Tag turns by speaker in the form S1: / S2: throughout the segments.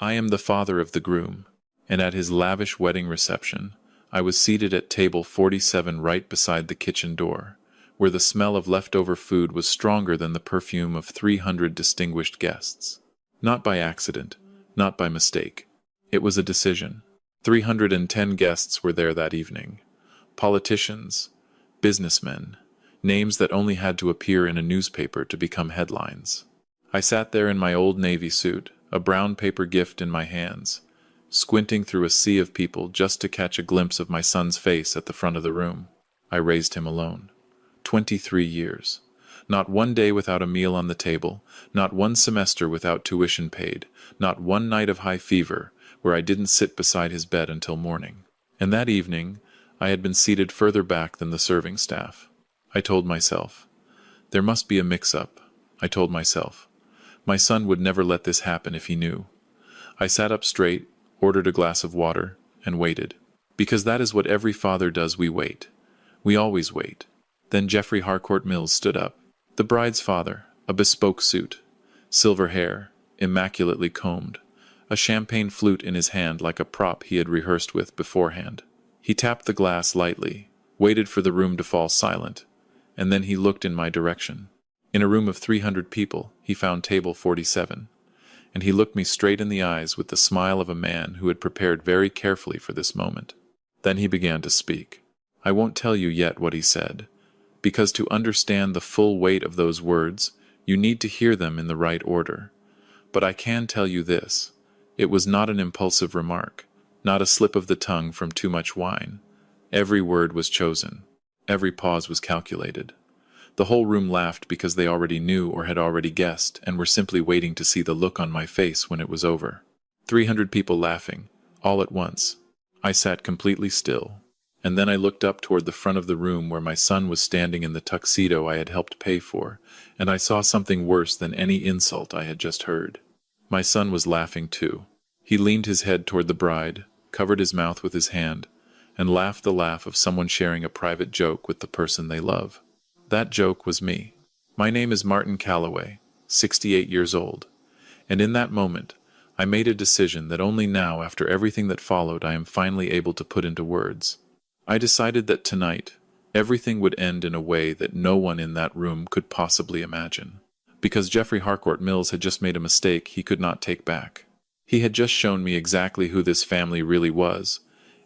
S1: I am the father of the groom, and at his lavish wedding reception, I was seated at table 47 right beside the kitchen door, where the smell of leftover food was stronger than the perfume of 300 distinguished guests. Not by accident, not by mistake. It was a decision. 310 guests were there that evening. Politicians, businessmen, names that only had to appear in a newspaper to become headlines. I sat there in my old Navy suit, a brown paper gift in my hands, squinting through a sea of people just to catch a glimpse of my son's face at the front of the room. I raised him alone. 23 years. Not one day without a meal on the table, not one semester without tuition paid, not one night of high fever where I didn't sit beside his bed until morning. And that evening, I had been seated further back than the serving staff. I told myself, there must be a mix-up. I told myself, my son would never let this happen if he knew. I sat up straight, ordered a glass of water, and waited. Because that is what every father does. We wait. We always wait. Then Jeffrey Harcourt Mills stood up. The bride's father, a bespoke suit, silver hair, immaculately combed, a champagne flute in his hand like a prop he had rehearsed with beforehand. He tapped the glass lightly, waited for the room to fall silent, and then he looked in my direction. In a room of 300 people, he found table 47, and he looked me straight in the eyes with the smile of a man who had prepared very carefully for this moment. Then he began to speak. I won't tell you yet what he said, because to understand the full weight of those words, you need to hear them in the right order. But I can tell you this, it was not an impulsive remark, not a slip of the tongue from too much wine. Every word was chosen. Every pause was calculated. The whole room laughed because they already knew or had already guessed and were simply waiting to see the look on my face when it was over. 300 people laughing, all at once. I sat completely still, and then I looked up toward the front of the room where my son was standing in the tuxedo I had helped pay for, and I saw something worse than any insult I had just heard. My son was laughing too. He leaned his head toward the bride, covered his mouth with his hand, and laughed the laugh of someone sharing a private joke with the person they love. That joke was me. My name is Martin Calloway, 68 years old, and in that moment, I made a decision that only now, after everything that followed, I am finally able to put into words. I decided that tonight, everything would end in a way that no one in that room could possibly imagine. Because Jeffrey Harcourt Mills had just made a mistake he could not take back. He had just shown me exactly who this family really was,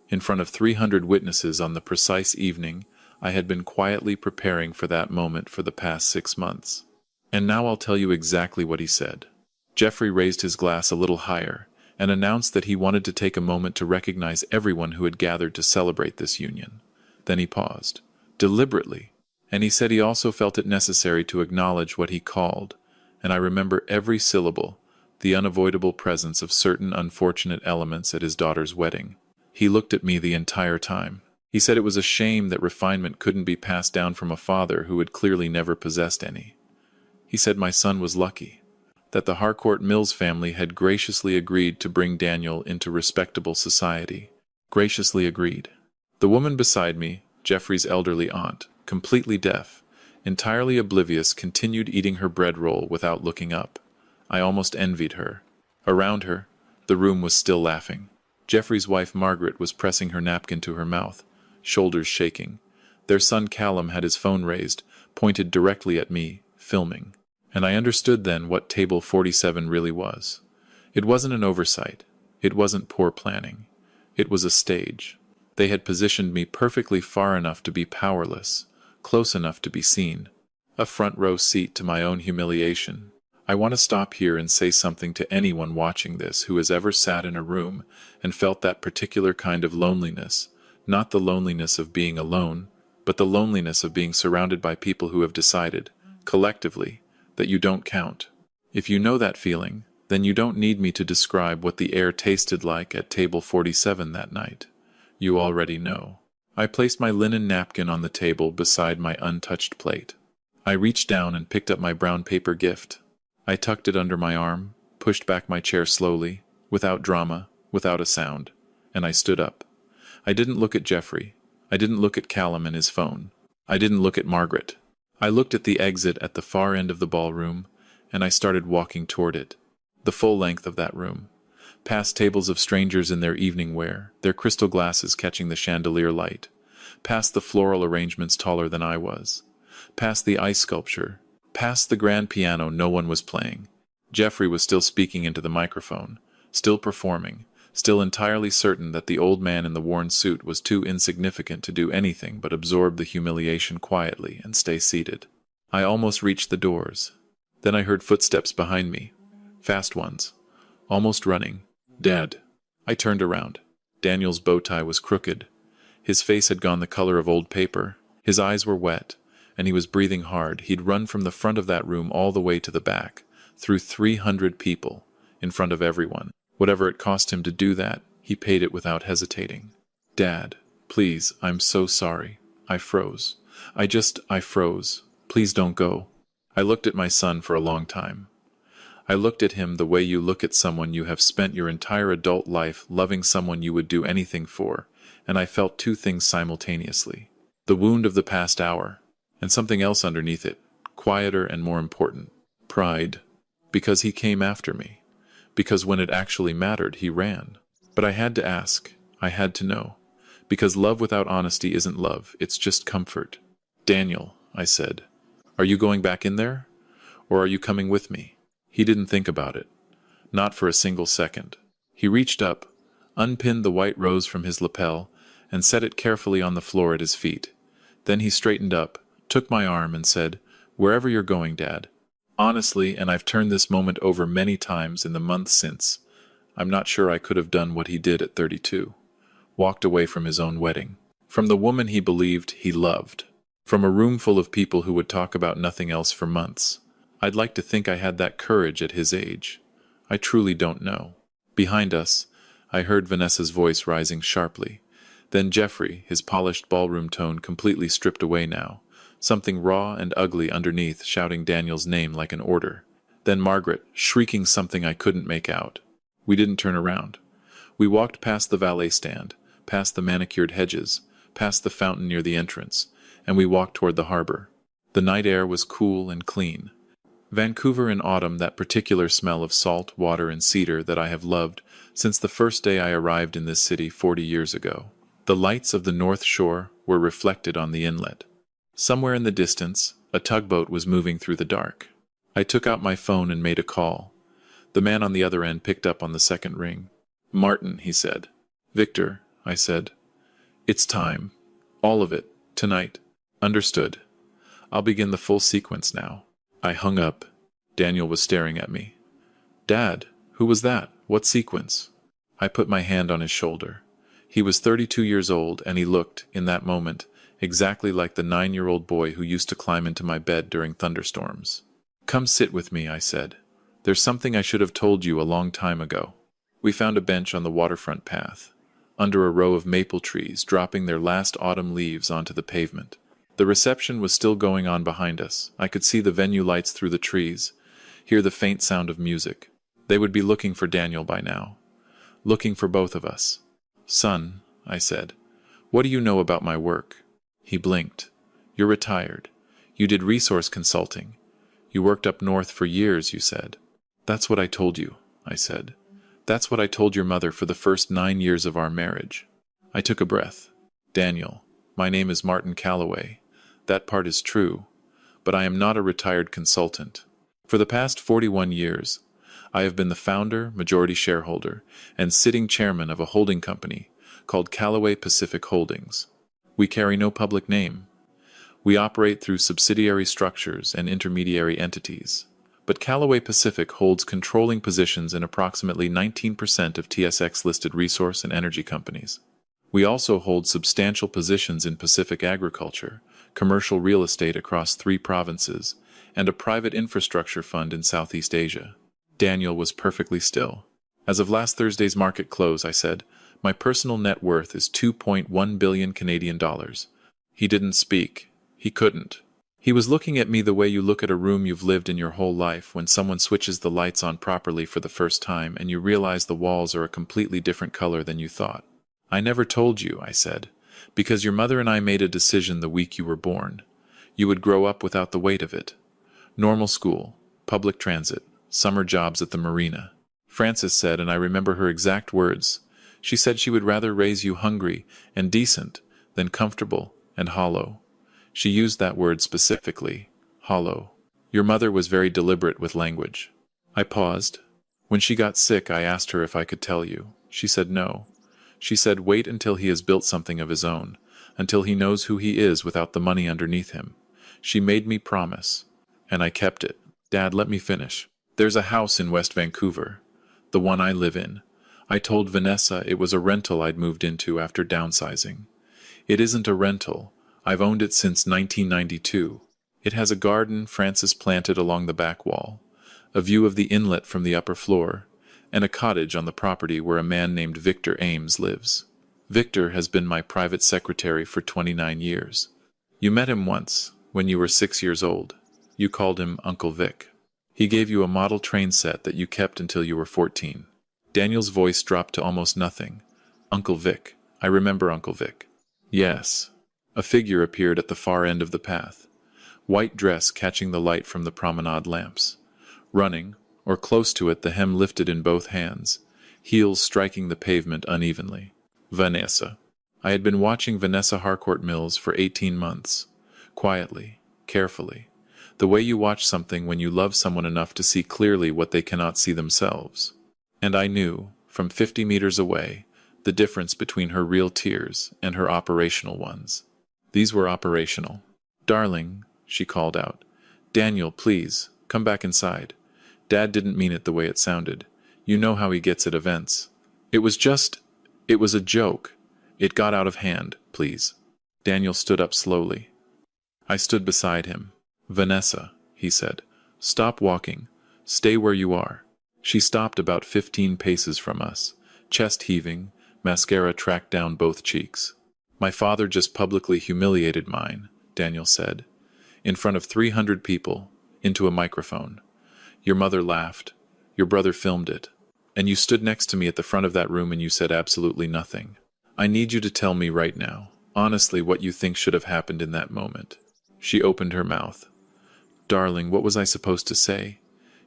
S1: in front of 300 witnesses on the precise evening I had been quietly preparing for that moment for the past 6 months. And now I'll tell you exactly what he said. Jeffrey raised his glass a little higher and announced that he wanted to take a moment to recognize everyone who had gathered to celebrate this union. Then he paused, deliberately, and he said he also felt it necessary to acknowledge what he called, and I remember every syllable, the unavoidable presence of certain unfortunate elements at his daughter's wedding. He looked at me the entire time. He said it was a shame that refinement couldn't be passed down from a father who had clearly never possessed any. He said my son was lucky, that the Harcourt Mills family had graciously agreed to bring Daniel into respectable society. Graciously agreed. The woman beside me, Jeffrey's elderly aunt, completely deaf, entirely oblivious, continued eating her bread roll without looking up. I almost envied her. Around her, the room was still laughing. Jeffrey's wife Margaret was pressing her napkin to her mouth, shoulders shaking. Their son Callum had his phone raised, pointed directly at me, filming. And I understood then what table 47 really was. It wasn't an oversight. It wasn't poor planning. It was a stage. They had positioned me perfectly far enough to be powerless, close enough to be seen. A front row seat to my own humiliation. I want to stop here and say something to anyone watching this who has ever sat in a room and felt that particular kind of loneliness. Not the loneliness of being alone, but the loneliness of being surrounded by people who have decided, collectively, that you don't count. If you know that feeling, then you don't need me to describe what the air tasted like at table 47 that night. You already know. I placed my linen napkin on the table beside my untouched plate. I reached down and picked up my brown paper gift. I tucked it under my arm, pushed back my chair slowly, without drama, without a sound, and I stood up. I didn't look at Jeffrey. I didn't look at Callum and his phone. I didn't look at Margaret. I looked at the exit at the far end of the ballroom, and I started walking toward it. The full length of that room. Past tables of strangers in their evening wear, their crystal glasses catching the chandelier light. Past the floral arrangements taller than I was. Past the ice sculpture. Past the grand piano no one was playing. Jeffrey was still speaking into the microphone, still performing, still entirely certain that the old man in the worn suit was too insignificant to do anything but absorb the humiliation quietly and stay seated. I almost reached the doors. Then I heard footsteps behind me. Fast ones. Almost running. Dad. I turned around. Daniel's bow tie was crooked. His face had gone the color of old paper. His eyes were wet, and he was breathing hard. He'd run from the front of that room all the way to the back, through 300 people, in front of everyone. Whatever it cost him to do that, he paid it without hesitating. Dad, please, I'm so sorry. I froze. I froze. Please don't go. I looked at my son for a long time. I looked at him the way you look at someone you have spent your entire adult life loving, someone you would do anything for, and I felt two things simultaneously. The wound of the past hour, and something else underneath it, quieter and more important. Pride. Because he came after me. Because when it actually mattered, he ran. But I had to ask. I had to know. Because love without honesty isn't love, it's just comfort. Daniel, I said, are you going back in there? Or are you coming with me? He didn't think about it. Not for a single second. He reached up, unpinned the white rose from his lapel, and set it carefully on the floor at his feet. Then he straightened up, took my arm, and said, "Wherever you're going, Dad. Honestly, and I've turned this moment over many times in the months since, I'm not sure I could have done what he did at 32. Walked away from his own wedding. From the woman he believed he loved. From a room full of people who would talk about nothing else for months. I'd like to think I had that courage at his age. I truly don't know." Behind us, I heard Vanessa's voice rising sharply. Then Jeffrey, his polished ballroom tone completely stripped away now, something raw and ugly underneath, shouting Daniel's name like an order. Then Margaret, shrieking something I couldn't make out. We didn't turn around. We walked past the valet stand, past the manicured hedges, past the fountain near the entrance, and we walked toward the harbor. The night air was cool and clean. Vancouver in autumn, that particular smell of salt, water, and cedar that I have loved since the first day I arrived in this city 40 years ago. The lights of the North Shore were reflected on the inlet. Somewhere in the distance, a tugboat was moving through the dark. I took out my phone and made a call. The man on the other end picked up on the second ring. "Martin," he said. "Victor," I said. "It's time. All of it. Tonight." "Understood. I'll begin the full sequence now." I hung up. Daniel was staring at me. "Dad, who was that? What sequence?" I put my hand on his shoulder. He was 32 years old, and he looked, in that moment, exactly like the 9-year-old boy who used to climb into my bed during thunderstorms. "Come sit with me," I said. "There's something I should have told you a long time ago." We found a bench on the waterfront path, under a row of maple trees dropping their last autumn leaves onto the pavement. The reception was still going on behind us. I could see the venue lights through the trees, hear the faint sound of music. They would be looking for Daniel by now. Looking for both of us. "Son," I said, "what do you know about my work?" He blinked. "You're retired. You did resource consulting. You worked up north for years, you said." "That's what I told you," I said. "That's what I told your mother for the first 9 years of our marriage." I took a breath. "Daniel, my name is Martin Calloway. That part is true, but I am not a retired consultant. For the past 41 years, I have been the founder, majority shareholder, and sitting chairman of a holding company called Callaway Pacific Holdings. We carry no public name. We operate through subsidiary structures and intermediary entities. But Callaway Pacific holds controlling positions in approximately 19% of TSX-listed resource and energy companies. We also hold substantial positions in Pacific agriculture, commercial real estate across 3 provinces, and a private infrastructure fund in Southeast Asia." Daniel was perfectly still. "As of last Thursday's market close," I said, "my personal net worth is 2.1 billion Canadian dollars. He didn't speak. He couldn't. He was looking at me the way you look at a room you've lived in your whole life when someone switches the lights on properly for the first time and you realize the walls are a completely different color than you thought. "I never told you," I said, "because your mother and I made a decision the week you were born. You would grow up without the weight of it. Normal school, public transit, summer jobs at the marina. Frances said, and I remember her exact words. She said she would rather raise you hungry and decent than comfortable and hollow. She used that word specifically, hollow. Your mother was very deliberate with language. I paused. When she got sick, I asked her if I could tell you. She said no. She said wait until he has built something of his own, until he knows who he is without the money underneath him. She made me promise, and I kept it. Dad, let me finish. There's a house in West Vancouver, the one I live in. I told Vanessa it was a rental I'd moved into after downsizing. It isn't a rental. I've owned it since 1992. It has a garden Frances planted along the back wall, a view of the inlet from the upper floor, and a cottage on the property where a man named Victor Ames lives. Victor has been my private secretary for 29 years. You met him once, when you were 6 years old. You called him Uncle Vic. He gave you a model train set that you kept until you were 14. Daniel's voice dropped to almost nothing. Uncle Vic. I remember Uncle Vic. Yes. A figure appeared at the far end of the path. White dress catching the light from the promenade lamps. Running, or close to it, the hem lifted in both hands, heels striking the pavement unevenly. Vanessa. I had been watching Vanessa Harcourt Mills for 18 months. Quietly, carefully. The way you watch something when you love someone enough to see clearly what they cannot see themselves. And I knew, from 50 meters away, the difference between her real tears and her operational ones. These were operational. Darling, she called out. Daniel, please, come back inside. Dad didn't mean it the way it sounded. You know how he gets at events. It was a joke. It got out of hand, please. Daniel stood up slowly. I stood beside him. Vanessa, he said, stop walking. Stay where you are. She stopped about 15 paces from us, chest heaving, mascara tracked down both cheeks. My father just publicly humiliated mine, Daniel said, in front of 300 people, into a microphone. Your mother laughed. Your brother filmed it. And you stood next to me at the front of that room and you said absolutely nothing. I need you to tell me right now, honestly, what you think should have happened in that moment. She opened her mouth. Darling, what was I supposed to say?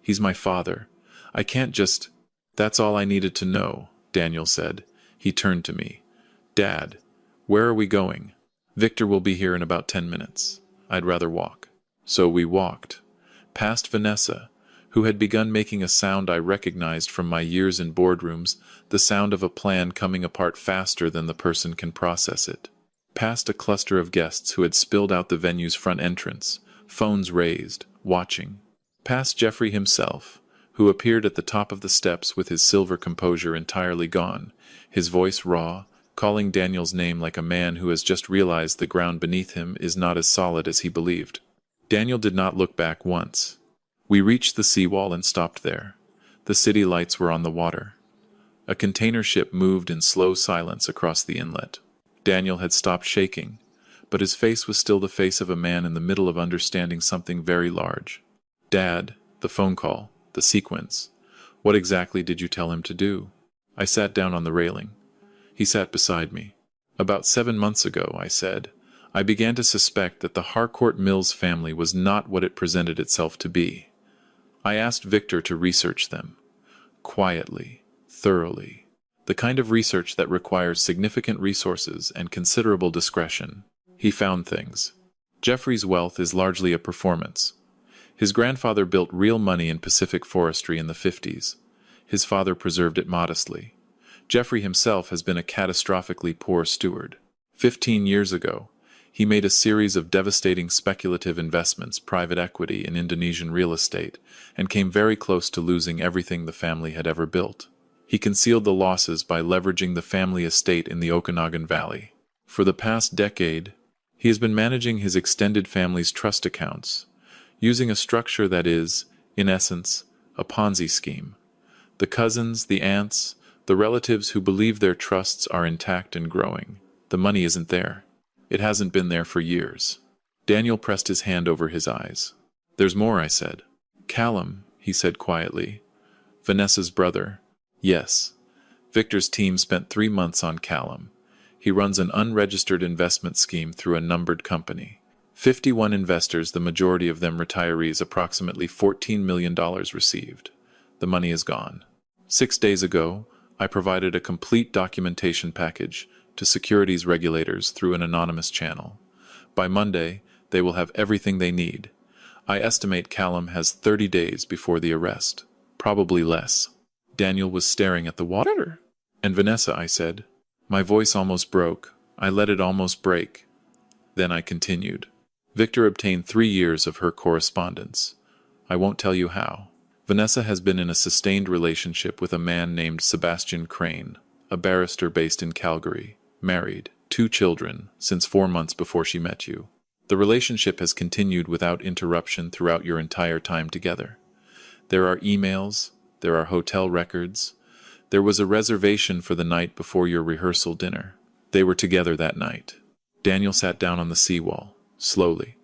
S1: He's my father. I can't just... That's all I needed to know, Daniel said. He turned to me. Dad, where are we going? Victor will be here in about 10 minutes. I'd rather walk. So we walked. Past Vanessa, who had begun making a sound I recognized from my years in boardrooms, the sound of a plan coming apart faster than the person can process it. Past a cluster of guests who had spilled out the venue's front entrance, phones raised, watching. Past Jeffrey himself, who appeared at the top of the steps with his silver composure entirely gone, his voice raw, calling Daniel's name like a man who has just realized the ground beneath him is not as solid as he believed. Daniel did not look back once. We reached the seawall and stopped there. The city lights were on the water. A container ship moved in slow silence across the inlet. Daniel had stopped shaking, but his face was still the face of a man in the middle of understanding something very large. Dad, the phone call, the sequence. What exactly did you tell him to do? I sat down on the railing. He sat beside me. About 7 months ago, I said, I began to suspect that the Harcourt Mills family was not what it presented itself to be. I asked Victor to research them. Quietly, thoroughly. The kind of research that requires significant resources and considerable discretion. He found things. Jeffrey's wealth is largely a performance. His grandfather built real money in Pacific forestry in the 50s. His father preserved it modestly. Jeffrey himself has been a catastrophically poor steward. 15 years ago, he made a series of devastating speculative investments, private equity in Indonesian real estate, and came very close to losing everything the family had ever built. He concealed the losses by leveraging the family estate in the Okanagan Valley. For the past decade, he has been managing his extended family's trust accounts, using a structure that is, in essence, a Ponzi scheme. The cousins, the aunts, the relatives who believe their trusts are intact and growing. The money isn't there. It hasn't been there for years. Daniel pressed his hand over his eyes. There's more, I said. Callum, he said quietly. Vanessa's brother. Yes. Victor's team spent 3 months on Callum. He runs an unregistered investment scheme through a numbered company. 51 investors, the majority of them retirees, approximately $14 million received. The money is gone. 6 days ago, I provided a complete documentation package to securities regulators through an anonymous channel. By Monday, they will have everything they need. I estimate Callum has 30 days before the arrest. Probably less. Daniel was staring at the water. And Vanessa, I said. My voice almost broke. I let it almost break. Then I continued. Victor obtained 3 years of her correspondence. I won't tell you how. Vanessa has been in a sustained relationship with a man named Sebastian Crane, a barrister based in Calgary, married, 2 children, since 4 months before she met you. The relationship has continued without interruption throughout your entire time together. There are emails, there are hotel records. There was a reservation for the night before your rehearsal dinner. They were together that night. Daniel sat down on the seawall, slowly,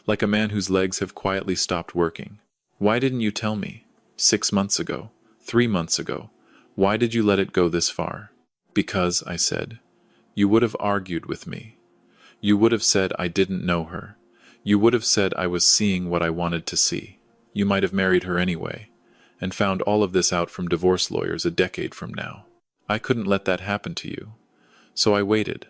S1: like a man whose legs have quietly stopped working. Why didn't you tell me? 6 months ago, 3 months ago. Why did you let it go this far? Because, I said, you would have argued with me. You would have said I didn't know her. You would have said I was seeing what I wanted to see. You might have married her anyway, and found all of this out from divorce lawyers a decade from now. I couldn't let that happen to you. So I waited.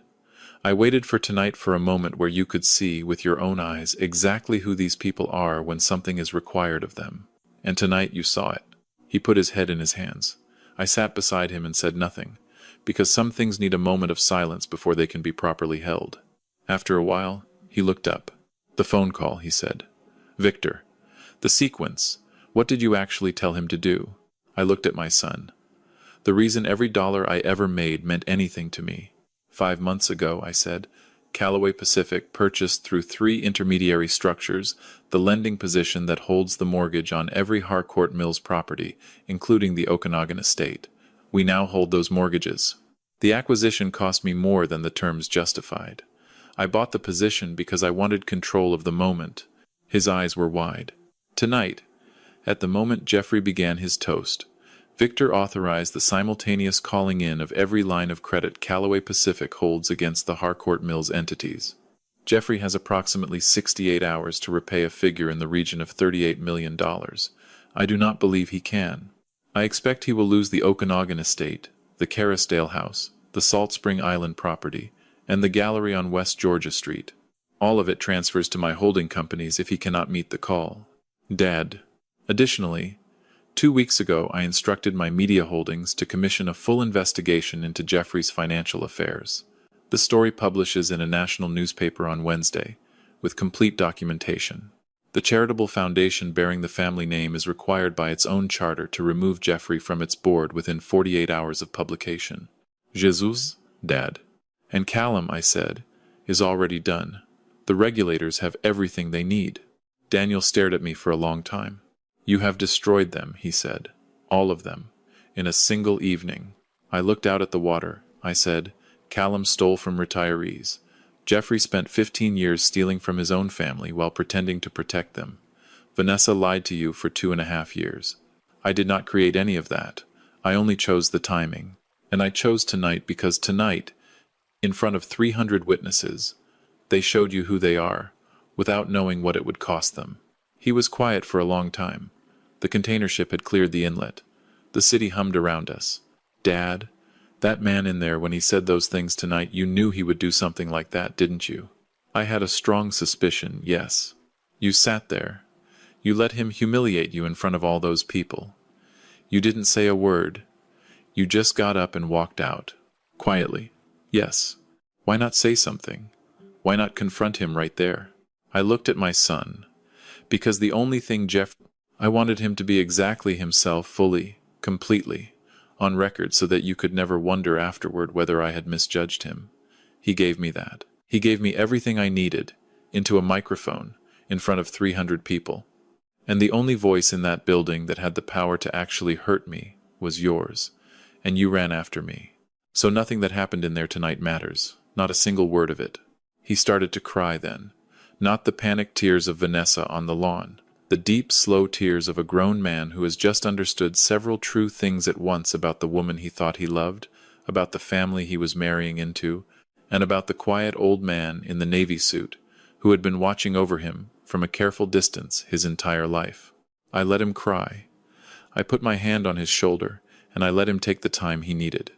S1: I waited for tonight for a moment where you could see, with your own eyes, exactly who these people are when something is required of them. And tonight you saw it. He put his head in his hands. I sat beside him and said nothing, because some things need a moment of silence before they can be properly held. After a while, he looked up. The phone call, he said. Victor. The sequence. What did you actually tell him to do? I looked at my son. The reason every dollar I ever made meant anything to me. 5 months ago, I said, Callaway Pacific purchased through 3 intermediary structures the lending position that holds the mortgage on every Harcourt Mills property, including the Okanagan estate. We now hold those mortgages. The acquisition cost me more than the terms justified. I bought the position because I wanted control of the moment. His eyes were wide. Tonight, at the moment Jeffrey began his toast, Victor authorized the simultaneous calling in of every line of credit Callaway Pacific holds against the Harcourt Mills entities. Jeffrey has approximately 68 hours to repay a figure in the region of $38 million. I do not believe he can. I expect he will lose the Okanagan estate, the Kerrisdale house, the Salt Spring Island property, and the gallery on West Georgia Street. All of it transfers to my holding companies if he cannot meet the call. Dad. Additionally, 2 weeks ago I instructed my media holdings to commission a full investigation into Jeffrey's financial affairs. The story publishes in a national newspaper on Wednesday, with complete documentation. The charitable foundation bearing the family name is required by its own charter to remove Jeffrey from its board within 48 hours of publication. Jesus, Dad. And Callum, I said, is already done. The regulators have everything they need. Daniel stared at me for a long time. You have destroyed them, he said. All of them. In a single evening. I looked out at the water. I said, Callum stole from retirees. Jeffrey spent 15 years stealing from his own family while pretending to protect them. Vanessa lied to you for 2.5 years. I did not create any of that. I only chose the timing. And I chose tonight because tonight, in front of 300 witnesses, they showed you who they are, without knowing what it would cost them. He was quiet for a long time. The container ship had cleared the inlet. The city hummed around us. Dad, that man in there, when he said those things tonight, you knew he would do something like that, didn't you? I had a strong suspicion, yes. You sat there. You let him humiliate you in front of all those people. You didn't say a word. You just got up and walked out. Quietly. Yes. Why not say something? Why not confront him right there? I looked at my son. Because the only thing I wanted him to be exactly himself, fully, completely, on record, so that you could never wonder afterward whether I had misjudged him. He gave me that. He gave me everything I needed, into a microphone, in front of 300 people. And the only voice in that building that had the power to actually hurt me was yours, and you ran after me. So nothing that happened in there tonight matters, not a single word of it. He started to cry then. Not the panicked tears of Vanessa on the lawn, the deep, slow tears of a grown man who has just understood several true things at once about the woman he thought he loved, about the family he was marrying into, and about the quiet old man in the navy suit who had been watching over him from a careful distance his entire life. I let him cry. I put my hand on his shoulder and I let him take the time he needed.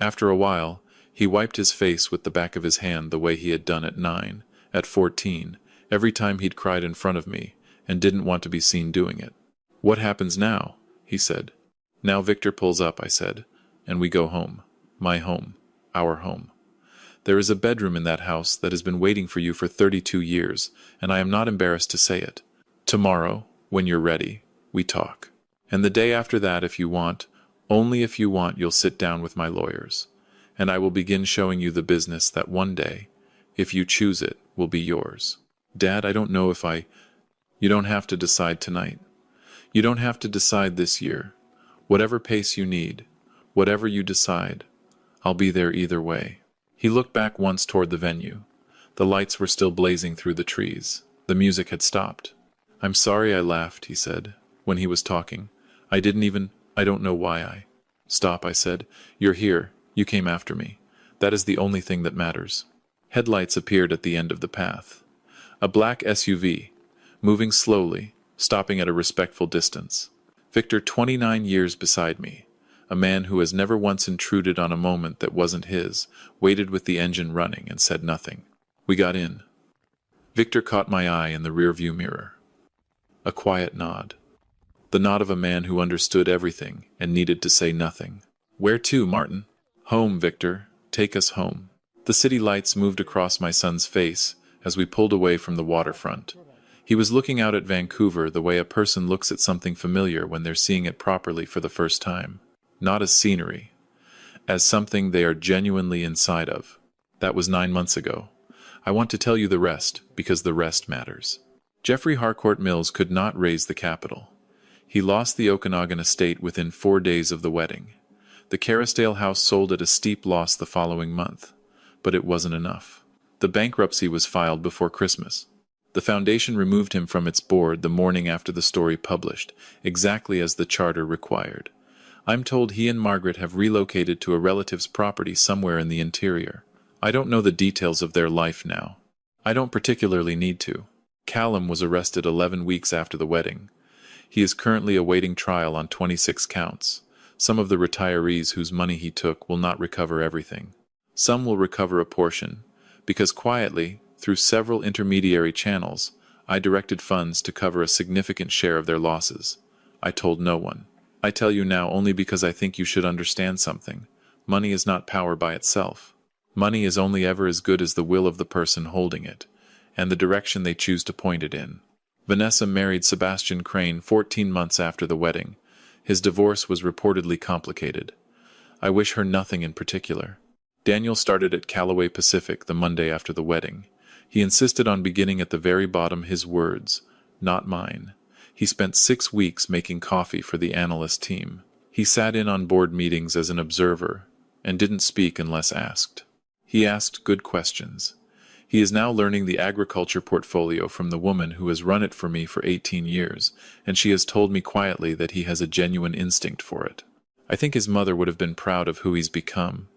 S1: After a while, he wiped his face with the back of his hand the way he had done at 9, at 14, every time he'd cried in front of me, and didn't want to be seen doing it. "What happens now?" he said. "Now Victor pulls up," I said, "and we go home. My home. Our home. There is a bedroom in that house that has been waiting for you for 32 years, and I am not embarrassed to say it. Tomorrow, when you're ready, we talk. And the day after that, if you want, only if you want, you'll sit down with my lawyers, and I will begin showing you the business that one day, if you choose it, will be yours. Dad, I don't know if You don't have to decide tonight. You don't have to decide this year. Whatever pace you need, whatever you decide, I'll be there either way." He looked back once toward the venue. The lights were still blazing through the trees. The music had stopped. "I'm sorry I laughed," he said, when he was talking. I don't know why I." "Stop," I said. "You're here. You came after me. That is the only thing that matters." Headlights appeared at the end of the path. A black SUV, moving slowly, stopping at a respectful distance. Victor, 29 years beside me, a man who has never once intruded on a moment that wasn't his, waited with the engine running and said nothing. We got in. Victor caught my eye in the rearview mirror. A quiet nod. The nod of a man who understood everything and needed to say nothing. "Where to, Martin?" "Home, Victor. Take us home." The city lights moved across my son's face as we pulled away from the waterfront. He was looking out at Vancouver the way a person looks at something familiar when they're seeing it properly for the first time. Not as scenery, as something they are genuinely inside of. That was 9 months ago. I want to tell you the rest, because the rest matters. Jeffrey Harcourt Mills could not raise the capital. He lost the Okanagan estate within 4 days of the wedding. The Carrisdale house sold at a steep loss the following month. But it wasn't enough. The bankruptcy was filed before Christmas. The foundation removed him from its board the morning after the story published, exactly as the charter required. I'm told he and Margaret have relocated to a relative's property somewhere in the interior. I don't know the details of their life now. I don't particularly need to. Callum was arrested 11 weeks after the wedding. He is currently awaiting trial on 26 counts. Some of the retirees whose money he took will not recover everything. Some will recover a portion, because quietly, through several intermediary channels, I directed funds to cover a significant share of their losses. I told no one. I tell you now only because I think you should understand something. Money is not power by itself. Money is only ever as good as the will of the person holding it, and the direction they choose to point it in. Vanessa married Sebastian Crane 14 months after the wedding. His divorce was reportedly complicated. I wish her nothing in particular. Daniel started at Callaway Pacific the Monday after the wedding. He insisted on beginning at the very bottom, his words, not mine. He spent 6 weeks making coffee for the analyst team. He sat in on board meetings as an observer and didn't speak unless asked. He asked good questions. He is now learning the agriculture portfolio from the woman who has run it for me for 18 years, and she has told me quietly that he has a genuine instinct for it. I think his mother would have been proud of who he's become.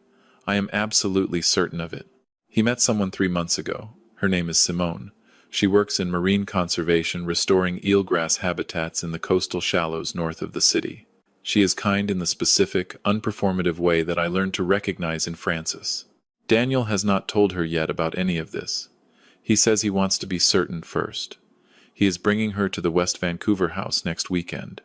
S1: I am absolutely certain of it. He met someone 3 months ago. Her name is Simone. She works in marine conservation, restoring eelgrass habitats in the coastal shallows north of the city. She is kind in the specific, unperformative way that I learned to recognize in Francis. Daniel has not told her yet about any of this. He says he wants to be certain first. He is bringing her to the West Vancouver house next weekend.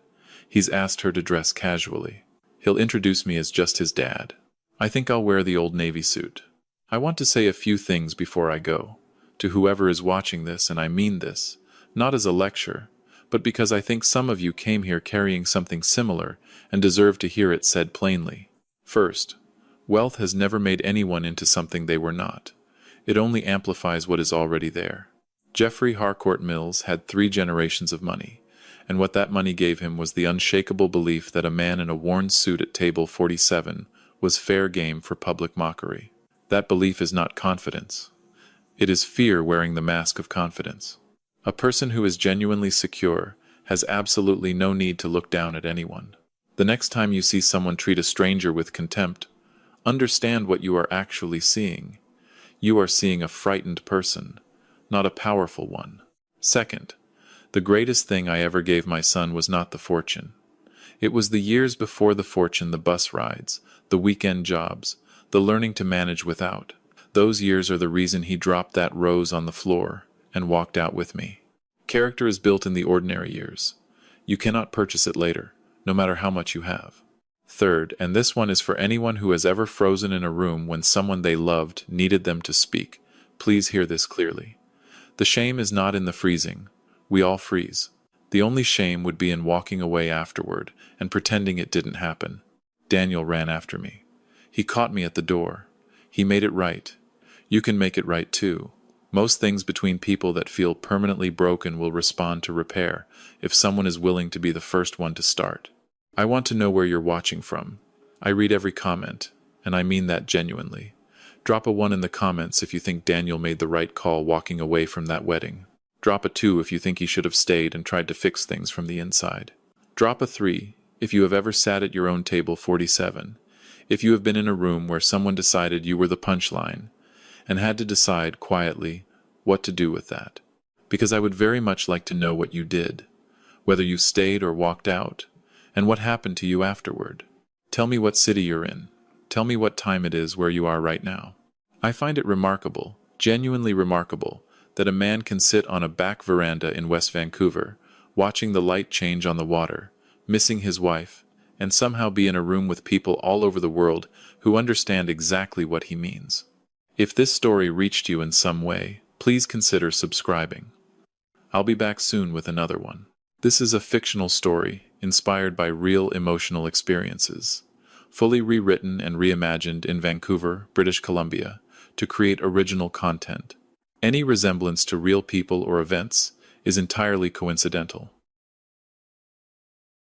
S1: He's asked her to dress casually. He'll introduce me as just his dad. I think I'll wear the old Navy suit. I want to say a few things before I go. To whoever is watching this, and I mean this, not as a lecture, but because I think some of you came here carrying something similar and deserve to hear it said plainly. First, wealth has never made anyone into something they were not. It only amplifies what is already there. Jeffrey Harcourt Mills had 3 generations of money, and what that money gave him was the unshakable belief that a man in a worn suit at table 47 was fair game for public mockery. That belief is not confidence. It is fear wearing the mask of confidence. A person who is genuinely secure has absolutely no need to look down at anyone. The next time you see someone treat a stranger with contempt, understand what you are actually seeing. You are seeing a frightened person, not a powerful one. Second, the greatest thing I ever gave my son was not the fortune. It was the years before the fortune, the bus rides, the weekend jobs, the learning to manage without. Those years are the reason he dropped that rose on the floor and walked out with me. Character is built in the ordinary years. You cannot purchase it later, no matter how much you have. Third, and this one is for anyone who has ever frozen in a room when someone they loved needed them to speak. Please hear this clearly. The shame is not in the freezing. We all freeze. The only shame would be in walking away afterward and pretending it didn't happen. Daniel ran after me. He caught me at the door. He made it right. You can make it right too. Most things between people that feel permanently broken will respond to repair if someone is willing to be the first one to start. I want to know where you're watching from. I read every comment, and I mean that genuinely. Drop a 1 in the comments if you think Daniel made the right call walking away from that wedding. Drop a 2 if you think he should have stayed and tried to fix things from the inside. Drop a 3 if you have ever sat at your own table 47. If you have been in a room where someone decided you were the punchline and had to decide quietly what to do with that. Because I would very much like to know what you did, whether you stayed or walked out, and what happened to you afterward. Tell me what city you're in. Tell me what time it is where you are right now. I find it remarkable, genuinely remarkable, that a man can sit on a back veranda in West Vancouver, watching the light change on the water, missing his wife, and somehow be in a room with people all over the world who understand exactly what he means. If this story reached you in some way, please consider subscribing. I'll be back soon with another one. This is a fictional story inspired by real emotional experiences, fully rewritten and reimagined in Vancouver, British Columbia, to create original content. Any resemblance to real people or events is entirely coincidental.